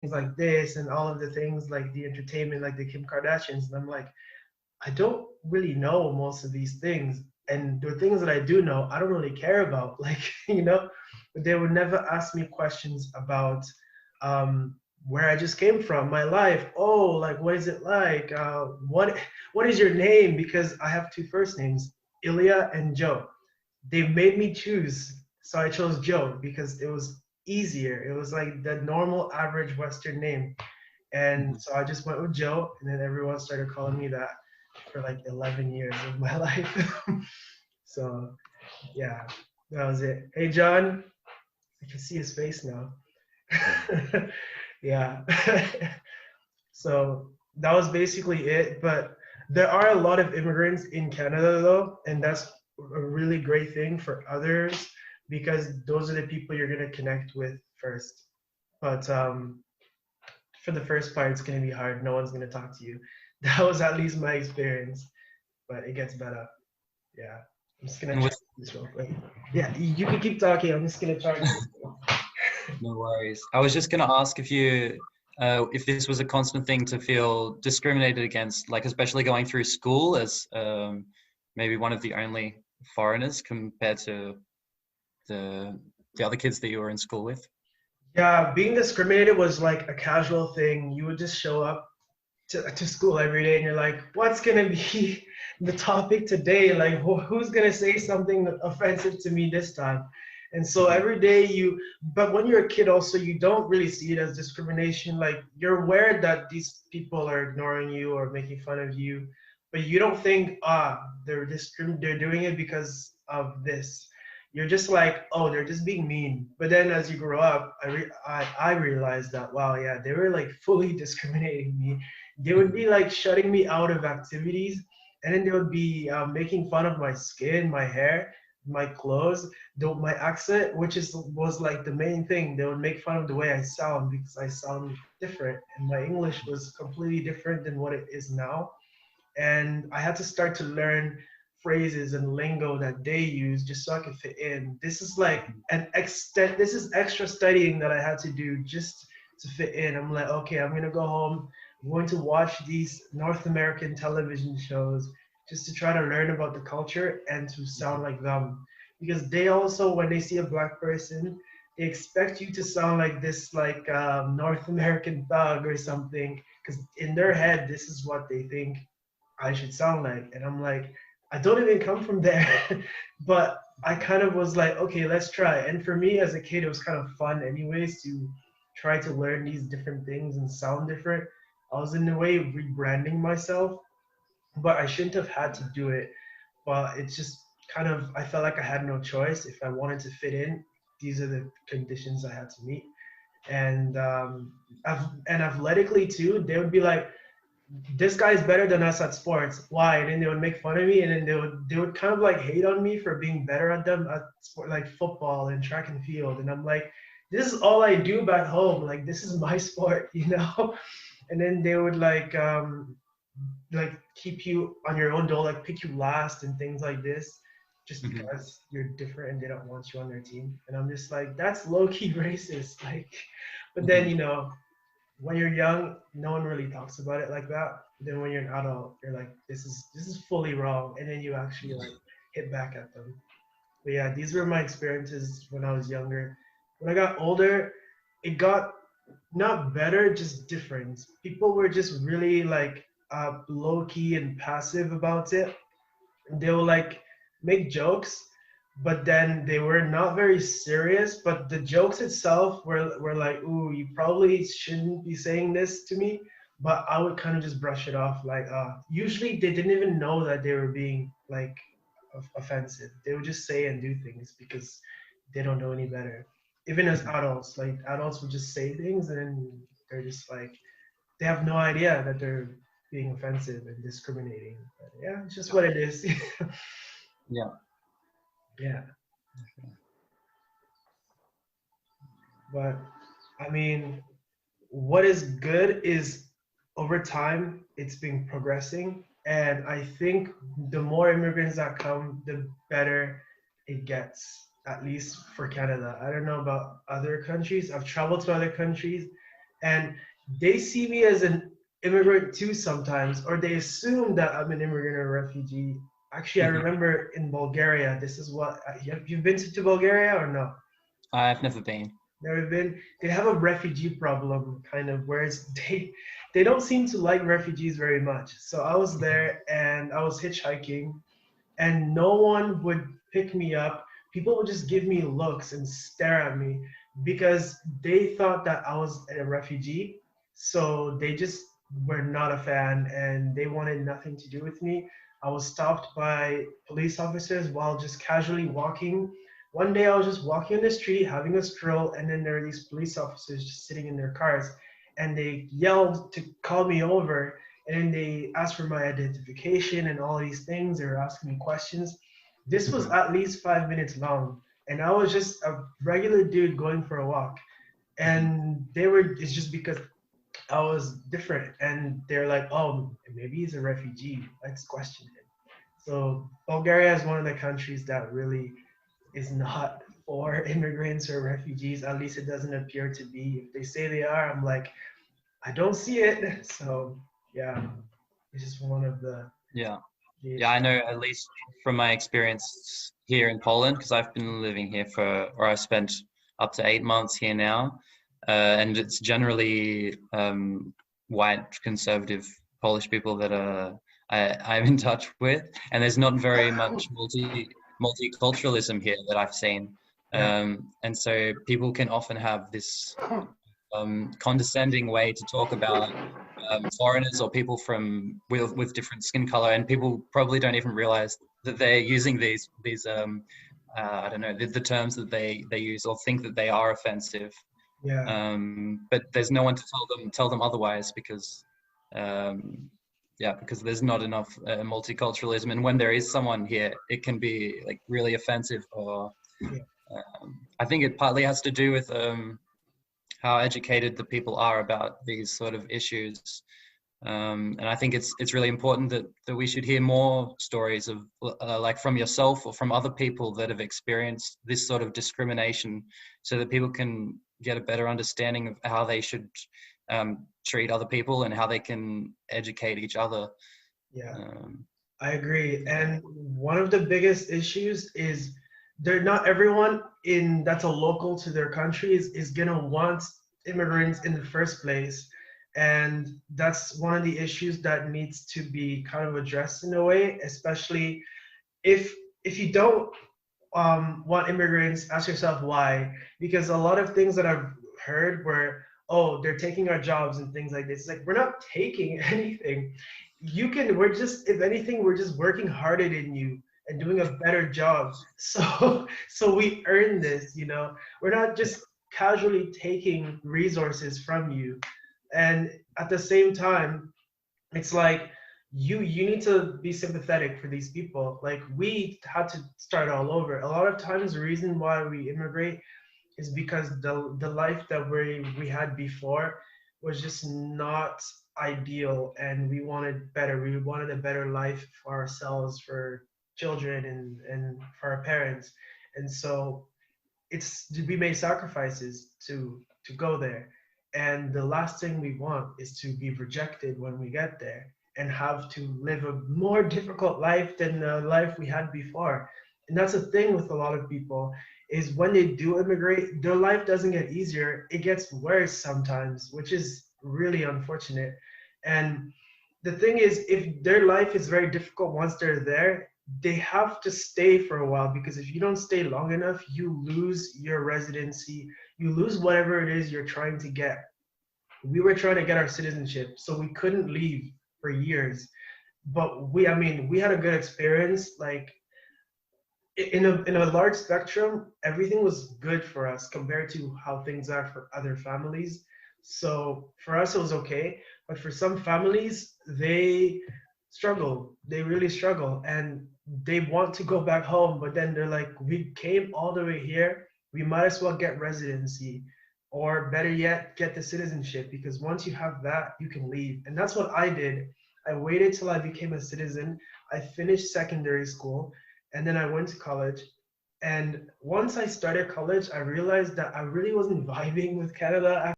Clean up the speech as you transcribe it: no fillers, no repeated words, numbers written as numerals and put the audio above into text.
things like this and all of the things like the entertainment, like the Kim Kardashians. And I'm like, I don't really know most of these things. And the things that I do know, I don't really care about. Like, but they would never ask me questions about um, where I just came from, my life. Oh, like, what is it like? What is your name? Because I have two first names, Ilya and Joe. They made me choose. So I chose Joe because it was easier. It was like the normal average Western name. And Mhm. so I just went with Joe, and then everyone started calling me that for like 11 years of my life. So yeah, that was it. Hey, John, I can see his face now. Yeah. So that was basically it. But there are a lot of immigrants in Canada, though, and that's a really great thing for others because those are the people you're going to connect with first. But for the first part, it's going to be hard. No one's going to talk to you. That was at least my experience, but it gets better. Yeah. I'm just going to And check with this real quick. Yeah, you can keep talking. I'm just going to charge this. no worries. I was just going to ask if this was a constant thing to feel discriminated against, like especially going through school as maybe one of the only foreigners compared to the the other kids that you were in school with. Yeah, being discriminated was like a casual thing. You would just show up to school every day and you're like, what's going to be the topic today? Like, who's going to say something offensive to me this time? And so Mhm. every day but when you're a kid, also, you don't really see it as discrimination. Like, you're aware that these people are ignoring you or making fun of you, but you don't think, they're doing it because of this. You're just like, oh, they're just being mean. But then as you grow up, I realized that, wow, yeah, they were like fully discriminating me. They would Mhm. be like shutting me out of activities, and then they would be making fun of my skin, my hair, my clothes, my accent, which was like the main thing. They would make fun of the way I sound because I sound different, and my English was completely different than what it is now. And I had to start to learn phrases and lingo that they use just so I could fit in. This is like an extent. This is extra studying that I had to do just to fit in. I'm like, okay, I'm gonna go home. I'm going to watch these North American television shows just to try to learn about the culture and to sound like them. Because they also, when they see a black person, they expect you to sound like this, like North American thug or something. Because in their head, this is what they think I should sound like. And I'm like, I don't even come from there. But I kind of was like, okay, let's try. And for me as a kid, it was kind of fun, anyways, to try to learn these different things and sound different. I was in a way rebranding myself, but I shouldn't have had to do it. But it's just kind of, I felt like I had no choice. If I wanted to fit in, these are the conditions I had to meet. And and athletically too, they would be like, this guy's better than us at sports. Why? And then they would make fun of me, and then they would kind of like hate on me for being better at them at sport like football and track and field. And I'm like, this is all I do back home. Like, this is my sport, you know. And then they would like keep you on your own, don't like pick you last and things like this, just Mhm. because you're different and they don't want you on their team. And I'm just like, that's low key racist. Like, but then Mhm. when you're young, no one really talks about it like that. Then when you're an adult, you're like, this is fully wrong, and then you actually like hit back at them. But yeah, these were my experiences when I was younger. When I got older, it got not better, just different. People were just really like low key and passive about it. They will like make jokes, but then they were not very serious. But the jokes itself were like, ooh, you probably shouldn't be saying this to me. But I would kind of just brush it off. Like, usually they didn't even know that they were being like offensive. They would just say and do things because they don't know any better. Even as Mhm. adults, like adults would just say things and then they're just like, they have no idea that they're being offensive and discriminating. But yeah, it's just what it is. Yeah. Yeah, but I mean, what is good is over time it's been progressing, and I think the more immigrants that come, the better it gets. At least for Canada. I don't know about other countries. I've traveled to other countries, and they see me as an immigrant too sometimes, or they assume that I'm an immigrant or a refugee. Actually, I remember in Bulgaria, this is what have you been to Bulgaria or no? I've never been. Never been. They have a refugee problem, kind of, whereas they don't seem to like refugees very much. So I was there and I was hitchhiking, and no one would pick me up. People would just give me looks and stare at me because they thought that I was a refugee. So they just were not a fan and they wanted nothing to do with me. I was stopped by police officers while just casually walking. One day I was just walking on the street having a stroll, and then there were these police officers just sitting in their cars, and they yelled to call me over, and then they asked for my identification and all these things. They were asking me questions. This was at least 5 minutes long, and I was just a regular dude going for a walk. And they were, it's just because I was different, and they're like, oh, maybe he's a refugee. Let's question him. So Bulgaria is one of the countries that really is not for immigrants or refugees. At least it doesn't appear to be. If they say they are, I'm like, I don't see it. So yeah, it's just one of Yeah. the Yeah, I issues. know at least from my experience here in Poland, because I've been living here or I've spent up to 8 months here now, and it's generally white conservative Polish people that I'm in touch with, and there's not very much multiculturalism here that I've seen, Yeah. and so people can often have this condescending way to talk about foreigners or people with different skin color, and people probably don't even realize that they're using these I don't know the terms that they use or think that they are offensive. Yeah. But there's no one to tell them otherwise because um, yeah, because there's not enough multiculturalism, and when there is someone here, it can be like really offensive. Or Yeah. I think it partly has to do with how educated the people are about these sort of issues. And I think it's really important that we should hear more stories of like from yourself or from other people that have experienced this sort of discrimination, so that people can get a better understanding of how they should treat other people and how they can educate each other. Yeah. Um, I agree. And one of the biggest issues is they're not everyone in that's a local to their countries is gonna want immigrants in the first place. And that's one of the issues that needs to be kind of addressed in a way, especially if if you don't want immigrants, ask yourself why. Because a lot of things that I've heard were, oh, they're taking our jobs and things like this. It's like, we're not taking anything. We're just, if anything, we're just working harder than you and doing a better job. So we earn this, you know? We're not just casually taking resources from you. And at the same time, it's like you need to be sympathetic for these people. Like, we had to start all over. A lot of times the reason why we immigrate is because the life that we had before was just not ideal, and we wanted better. We wanted a better life for ourselves, for children, and for our parents. And so we made sacrifices to go there, and the last thing we want is to be rejected when we get there and have to live a more difficult life than the life we had before. And that's the thing with a lot of people, is when they do immigrate, their life doesn't get easier, it gets worse sometimes, which is really unfortunate. And the thing is, if their life is very difficult once they're there, they have to stay for a while, because if you don't stay long enough, you lose your residency, you lose whatever it is you're trying to get. We were trying to get our citizenship, so we couldn't leave for years. But I mean, we had a good experience. Like, in a large spectrum, everything was good for us compared to how things are for other families. So for us, it was okay. But for some families, they struggle. They really struggle, and they want to go back home. But then they're like, we came all the way here. We might as well get residency, or better yet, get the citizenship, because once you have that, you can leave. And that's what I did. I waited till I became a citizen. I finished secondary school, and then I went to college. And once I started college, I realized that I really wasn't vibing with Canada